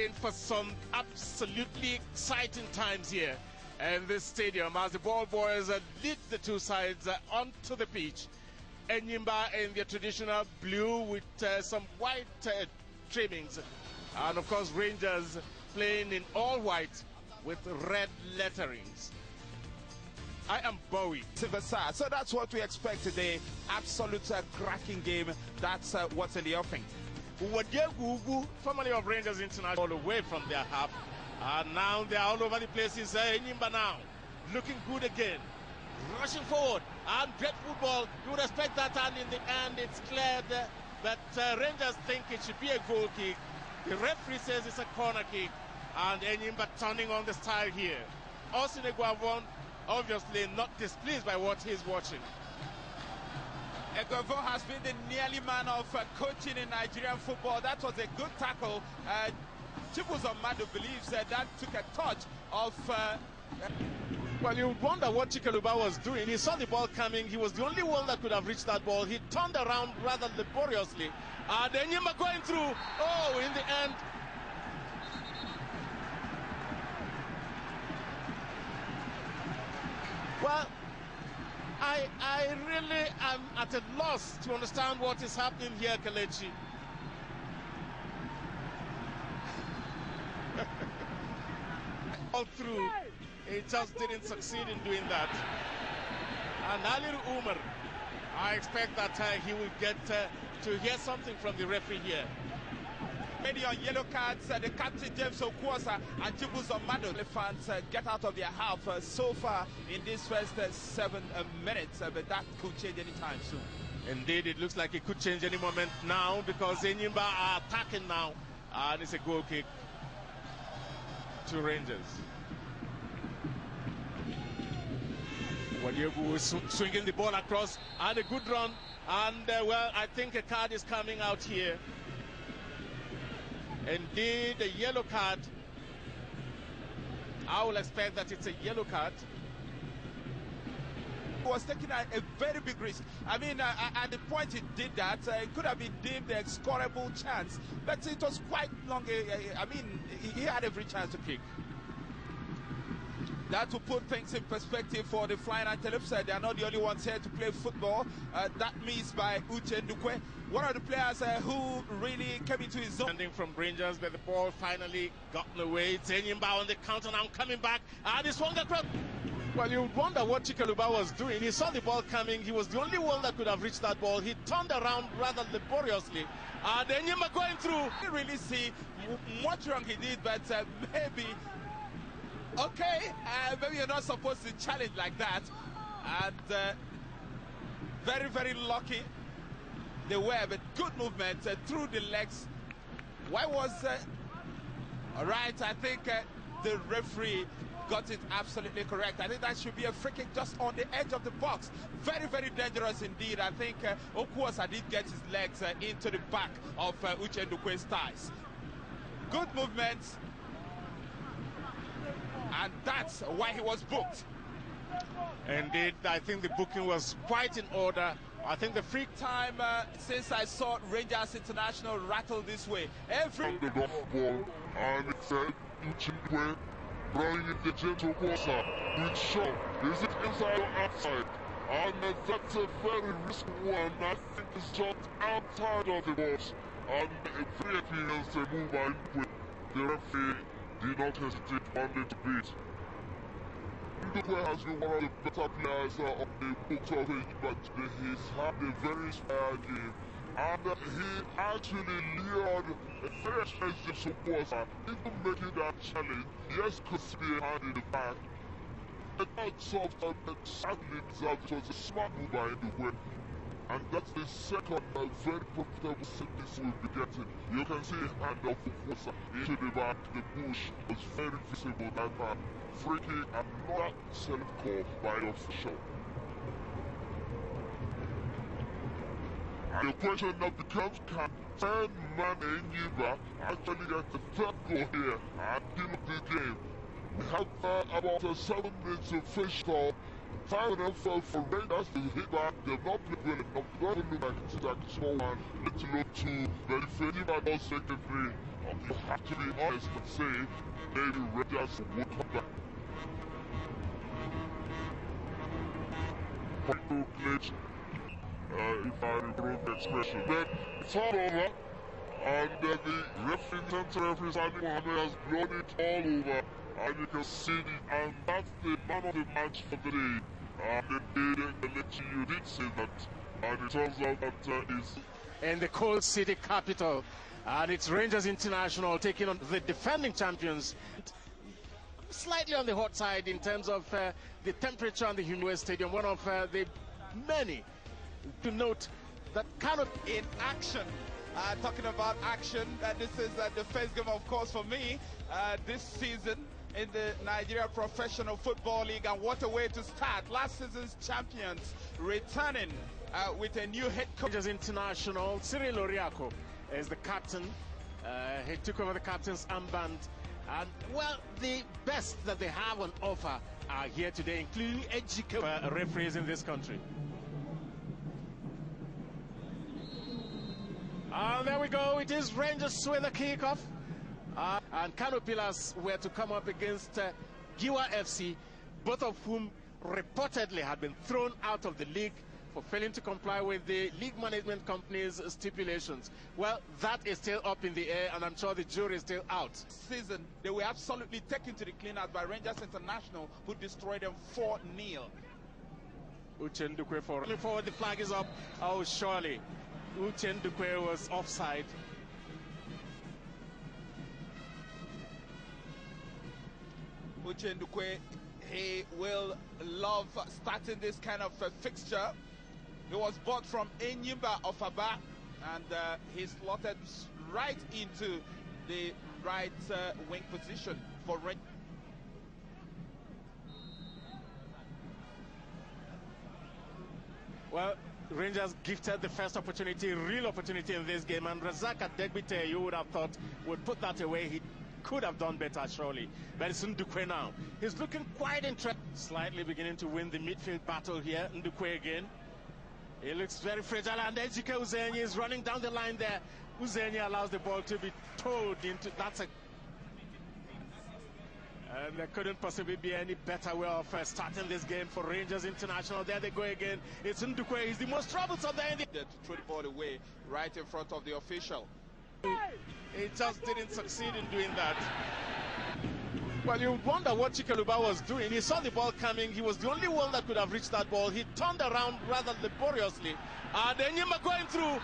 in for some absolutely exciting times here in this stadium as the ball boys lead the two sides onto the pitch. Enyimba in their traditional blue with some white trimmings, and of course Rangers playing in all white with red letterings. I am Bowie. So that's what we expect today. Absolute cracking game. That's what's in the offing. Formerly of Rangers International, all away from their half. And now they are all over the places. Enyimba now looking good again. Rushing forward and great football. You would expect that, and in the end it's cleared that Rangers think it should be a goal kick. The referee says it's a corner kick, and Enyimba turning on the style here. Osine Guavon obviously not displeased by what he's watching. Eguavon has been the nearly man of coaching in Nigerian football. That was a good tackle. Chibuzo Madu believes that took a touch of... Well, you wonder what Chikeluba was doing. He saw the ball coming. He was the only one that could have reached that ball. He turned around rather laboriously. And Enyimba going through. Oh, in the end... Well, I really am at a loss to understand what is happening here, Kelechi. All through, he just didn't succeed in doing that. And Ali Umar, I expect that he will get to hear something from the referee here. Many on yellow cards, the captain James Okwosa and Chibuzo Madu. The fans get out of their half so far in this first 7 minutes, but that could change anytime soon. Indeed, it looks like it could change any moment now because Enyimba are attacking now, and it's a goal kick to Rangers. Wadiegu is swinging the ball across, and a good run, and well, I think a card is coming out here. Indeed, a yellow card. I will expect that it's a yellow card. He was taking a very big risk. I mean, at the point he did that, it could have been deemed a scoreable chance, but it was quite long. I mean, he had every chance to kick. That will put things in perspective for the Flying Antelopes. They are not the only ones here to play football. That means by Uche Ndukwe, one of the players who really came into his zone. Standing from Rangers, but the ball finally gotten away. It's Enyimba on the counter now, coming back, and he swung across. Well, you wonder what Chikeluba was doing. He saw the ball coming. He was the only one that could have reached that ball. He turned around rather laboriously, and Enyimba going through. I didn't really see what wrong he did, but maybe... Okay, maybe you're not supposed to challenge like that. And very, very lucky they were, but good movement through the legs. Why was... all right, I think the referee got it absolutely correct. I think that should be a free kick just on the edge of the box. Very, very dangerous indeed. I think Okwosa did get his legs into the back of Uche Ndukwe's thighs. Good movements. And that's why he was booked. Indeed, I think the booking was quite in order. I think the free time since I saw Rangers International rattle this way. Every the ball and it said Ndukwe running in the gentle water with show. Is it inside or outside? And that's a very risky one. I think it's just outside of the box. And a very experienced move by Ndukwe. The referee did not hesitate, wanted to beat. Ndukwe has been one of the better players on the books of it, but he's had a very inspired game. And he actually lured a very expensive supporter into making that challenge. Yes, could be a hand in the back. But not soft, but sadly deserved. It was a smart move by Ndukwe. And that's the second very profitable set this will be getting. You can see a hand of Okwosa into the back. The bush was very visible that time. Free kick and not self-call by the official. And the question now becomes, can 10-man Enyimba actually get the third goal here and deal with the game? We have about 7 minutes of fish call. Time enough for Rangers to hit back. They've not played well enough. Doesn't look like it's a small one. Let's look to verify. Enyimba does take the 3. You have to be honest and say maybe Rangers would come back. Glitch, if I improve the expression. Then it's all over, and the referee, center referee Sani Mohammed has blown it all over, and you can see it, and that's the man of the match for the day. And you did say that, and it turns out that is in the cold city capital, and it's Rangers International taking on the defending champions. Slightly on the hot side in terms of the temperature on the Ndukwe Stadium. One of the many to note that cannot in action. Talking about action, this is the first game, of course, for me this season in the Nigeria Professional Football League, and what a way to start. Last season's champions returning with a new head coach. Rangers International, Cyril Oriako is the captain. He took over the captain's armband. And, well, the best that they have on offer are here today, including educated referees in this country. And there we go. It is Rangers with the kickoff. And Kano Pillars were to come up against Giwa FC, both of whom reportedly had been thrown out of the league for failing to comply with the league management company's stipulations. Well, that is still up in the air, and I'm sure the jury is still out. Season, they were absolutely taken to the cleaners by Rangers International, who destroyed them 4-0. Uche Ndukwe forward, the flag is up. Oh, surely. Uche Ndukwe was offside. Uche Ndukwe, he will love starting this kind of fixture. He was bought from Enyimba of Aba, and he slotted right into the right wing position for Rangers. Well, Rangers gifted the first opportunity, real opportunity in this game, and Razak Adegbite, you would have thought, would put that away. He could have done better, surely. But it's Ndukwe now. He's looking quite interested. Slightly beginning to win the midfield battle here. Ndukwe again. He looks very fragile, and Ejike Uzenyi is running down the line there. Uzenyi allows the ball to be towed into... And there couldn't possibly be any better way of starting this game for Rangers International. There they go again. It's Ndukwe. He's the most troublesome there. To throw the ball away right in front of the official. He just didn't succeed in doing that. Well, you wonder what Chikeluba was doing. He saw the ball coming. He was the only one that could have reached that ball. He turned around rather laboriously. And then Enyimba going through.